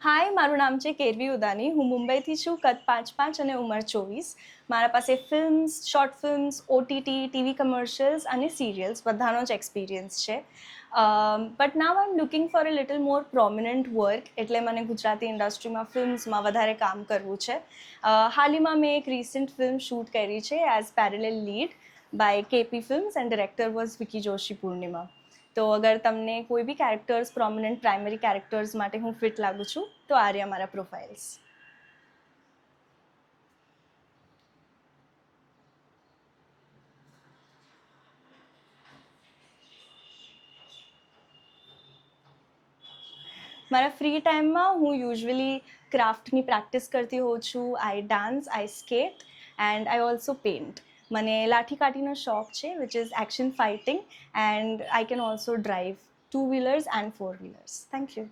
હાય, મારું નામ છે કેરવી ઉદાની. હું મુંબઈથી છું, કદ 5'5" અને ઉંમર 24. મારા પાસે films, short films, OTT, TV commercials અને સિરિયલ્સ બધાનો જ એક્સપિરિયન્સ છે. But now I am looking for a little more prominent work, એટલે મને ગુજરાતી ઇન્ડસ્ટ્રીમાં ફિલ્મ્સમાં વધારે કામ કરવું છે. હાલમાં મેં એક રિસન્ટ ફિલ્મ શૂટ કરી છે as parallel lead by KP films and director was Vicky Joshi Purnima. તો અગર તમને કોઈ બી કેરેક્ટર્સ, પ્રોમિનન્ટ પ્રાઇમરી કેરેક્ટર્સ માટે હું ફિટ લાગુ છું તો આ રહ્યા મારા પ્રોફાઇલ્સ. મારા ફ્રી ટાઈમમાં હું યુઝ્યુઅલી ક્રાફ્ટની પ્રેક્ટિસ કરતી હોઉં છું. I dance, I skate and I also paint. મને લાઠીકાઠીનો શોખ છે which is action fighting, and I can also drive 2 wheelers and 4 wheelers. Thank you.